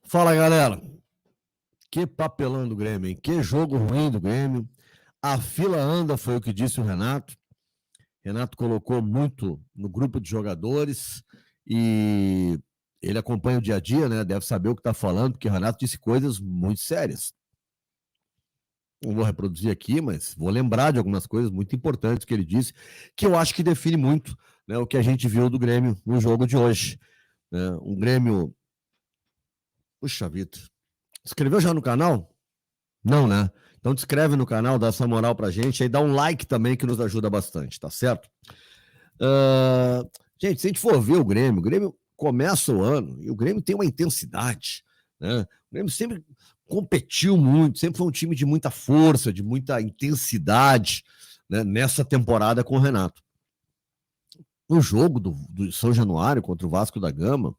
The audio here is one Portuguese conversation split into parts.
Fala, galera. Que papelão do Grêmio, hein? Que jogo ruim do Grêmio. A fila anda, foi o que disse o Renato. Renato colocou muito no grupo de jogadores e ele acompanha o dia a dia, né? Deve saber o que está falando, porque o Renato disse coisas muito sérias. Não vou reproduzir aqui, mas vou lembrar de algumas coisas muito importantes que ele disse, que eu acho que define muito, né, o que a gente viu do Grêmio no jogo de hoje. Né? Um Grêmio... Puxa vida. Inscreveu já no canal? Não, né? Então te inscreve no canal, dá essa moral pra gente, aí dá um like também que nos ajuda bastante, tá certo? Gente, se a gente for ver o Grêmio começa o ano e o Grêmio tem uma intensidade, né? O Grêmio sempre competiu muito, sempre foi um time de muita força, de muita intensidade, né? Nessa temporada com o Renato. No jogo do São Januário contra o Vasco da Gama,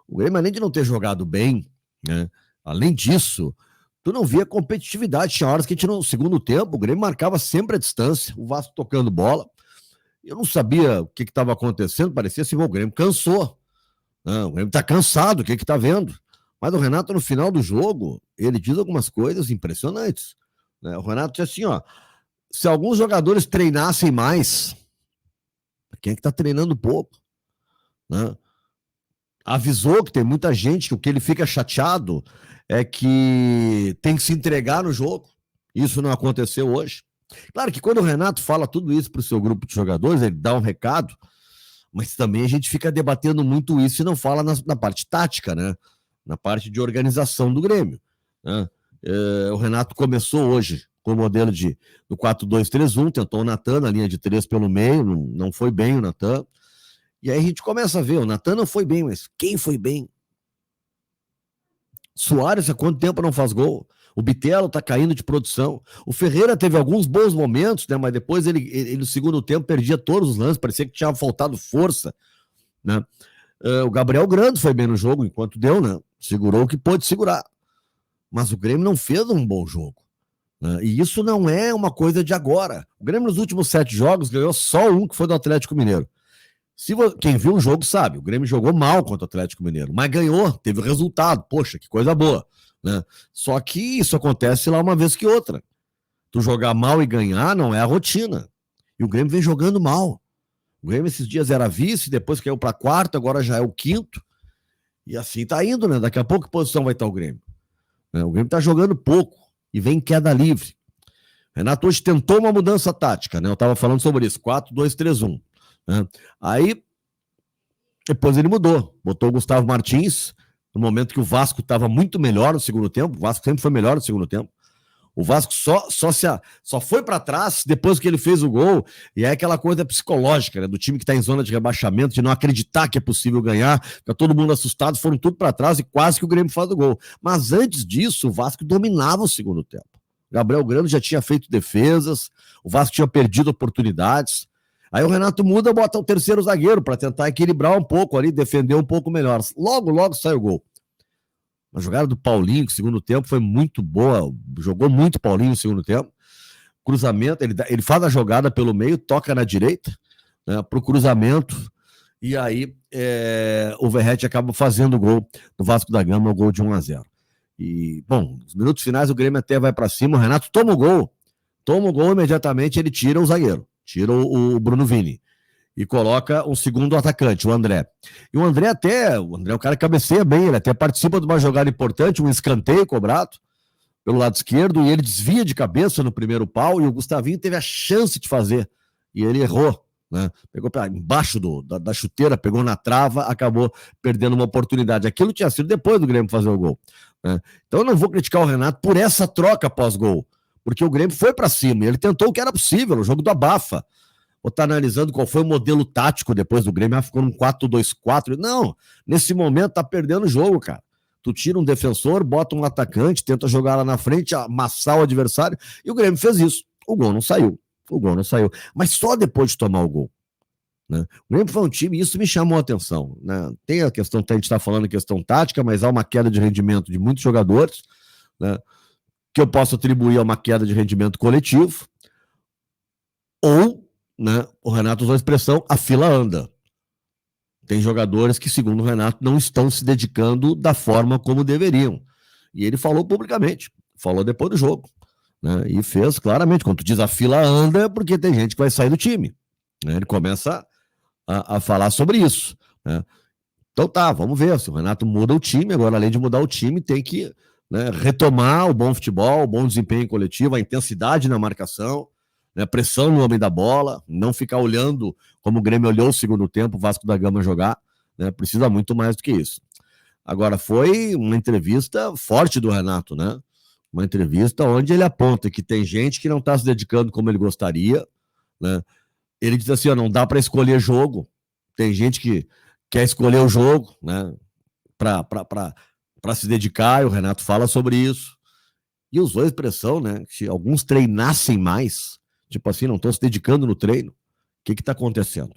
o Grêmio, além de não ter jogado bem, né? Além disso, tu não via competitividade. Tinha horas que a gente, no segundo tempo, o Grêmio marcava sempre a distância, o Vasco tocando bola. Eu não sabia o que estava acontecendo, parecia assim, o Grêmio cansou. O Grêmio está cansado, o que está vendo? Mas o Renato, no final do jogo, ele diz algumas coisas impressionantes. Né? O Renato disse assim, ó, se alguns jogadores treinassem mais, quem é que está treinando pouco? Né? Avisou que tem muita gente que o que ele fica chateado é que tem que se entregar no jogo. Isso não aconteceu hoje. Claro que quando o Renato fala tudo isso para o seu grupo de jogadores, ele dá um recado, mas também a gente fica debatendo muito isso e não fala na parte tática, né? Na parte de organização do Grêmio. Né? O Renato começou hoje com o modelo do 4-2-3-1, tentou o Natan na linha de 3 pelo meio, não foi bem o Natan. E aí a gente começa a ver, o Natan não foi bem, mas quem foi bem? Soares há quanto tempo não faz gol? O Bitelo tá caindo de produção. O Ferreira teve alguns bons momentos, né? Mas depois ele no segundo tempo perdia todos os lances, parecia que tinha faltado força, né? O Gabriel Grando foi bem no jogo, enquanto deu, né? Segurou o que pôde segurar. Mas o Grêmio não fez um bom jogo. Né? E isso não é uma coisa de agora. O Grêmio nos últimos 7 jogos ganhou só um, que foi do Atlético Mineiro. Quem viu o jogo sabe, o Grêmio jogou mal contra o Atlético Mineiro, mas ganhou, teve resultado, poxa, que coisa boa, né? Só que isso acontece lá uma vez que outra. Tu jogar mal e ganhar não é a rotina. E o Grêmio vem jogando mal. O Grêmio esses dias era vice, depois caiu para quarto, agora já é o quinto. E assim tá indo, né? Daqui a pouco que posição vai estar o Grêmio? O Grêmio tá jogando pouco e vem em queda livre. Renato hoje tentou uma mudança tática, né? Eu tava falando sobre isso, 4-2-3-1. Né? Aí, depois ele mudou, botou o Gustavo Martins, no momento que o Vasco estava muito melhor no segundo tempo, o Vasco sempre foi melhor no segundo tempo, o Vasco só foi para trás depois que ele fez o gol, e é aquela coisa psicológica, né, do time que está em zona de rebaixamento, de não acreditar que é possível ganhar, fica todo mundo assustado, foram tudo para trás e quase que o Grêmio faz o gol. Mas antes disso, o Vasco dominava o segundo tempo. Gabriel Grando já tinha feito defesas, o Vasco tinha perdido oportunidades. Aí o Renato muda, bota o terceiro zagueiro para tentar equilibrar um pouco ali, defender um pouco melhor. Logo sai o gol. A jogada do Paulinho, que no segundo tempo foi muito boa, jogou muito Paulinho no segundo tempo. Cruzamento, ele faz a jogada pelo meio, toca na direita, né, pro cruzamento, e aí o Verratti acaba fazendo o gol do Vasco da Gama, o gol de 1-0. E, bom, nos minutos finais o Grêmio até vai para cima, o Renato toma o gol imediatamente, ele tira o zagueiro. Tira o Bruno Vini e coloca um segundo atacante, o André. E o André é um cara que cabeceia bem, ele até participa de uma jogada importante, um escanteio cobrado pelo lado esquerdo, e ele desvia de cabeça no primeiro pau, e o Gustavinho teve a chance de fazer, e ele errou, né? Pegou embaixo da chuteira, pegou na trava, acabou perdendo uma oportunidade. Aquilo tinha sido depois do Grêmio fazer o gol. Né? Então eu não vou criticar o Renato por essa troca pós-gol, porque o Grêmio foi para cima, e ele tentou o que era possível, o jogo do abafa. Ou tá analisando qual foi o modelo tático depois do Grêmio, ficou num 4-2-4. Não, nesse momento tá perdendo o jogo, cara. Tu tira um defensor, bota um atacante, tenta jogar lá na frente, amassar o adversário, e o Grêmio fez isso. O gol não saiu, mas só depois de tomar o gol. Né? O Grêmio foi um time, e isso me chamou a atenção. Né? Tem a questão, a gente está falando em questão tática, mas há uma queda de rendimento de muitos jogadores, né? Que eu posso atribuir a uma queda de rendimento coletivo, ou, né, o Renato usou a expressão, a fila anda. tem jogadores que, segundo o Renato, não estão se dedicando da forma como deveriam. E ele falou publicamente, falou depois do jogo, né? E fez claramente, quando tu diz a fila anda, é porque tem gente que vai sair do time, né? Ele começa a falar sobre isso, né? Então tá, vamos ver, se o Renato muda o time, agora além de mudar o time, tem que, né, retomar o bom futebol, o bom desempenho coletivo, a intensidade na marcação, né, pressão no homem da bola, não ficar olhando como o Grêmio olhou o segundo tempo, o Vasco da Gama jogar, né, precisa muito mais do que isso. Agora, foi uma entrevista forte do Renato, né? Uma entrevista onde ele aponta que tem gente que não está se dedicando como ele gostaria, né? Ele diz assim, ó, não dá para escolher jogo, tem gente que quer escolher o jogo, né, para se dedicar, e o Renato fala sobre isso. E usou a expressão, né, que se alguns treinassem mais, tipo assim, não estão se dedicando no treino, o que está acontecendo?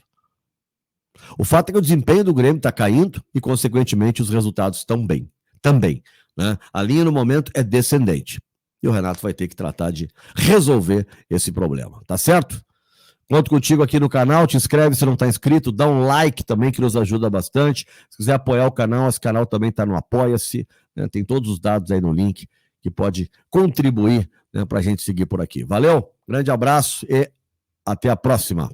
O fato é que o desempenho do Grêmio está caindo e, consequentemente, os resultados estão bem, também. Né? A linha, no momento, é descendente. E o Renato vai ter que tratar de resolver esse problema, tá certo? Conto contigo aqui no canal, te inscreve se não está inscrito, dá um like também que nos ajuda bastante. Se quiser apoiar o canal, esse canal também está no Apoia-se, né? Tem todos os dados aí no link que pode contribuir, né, para a gente seguir por aqui. Valeu, grande abraço e até a próxima.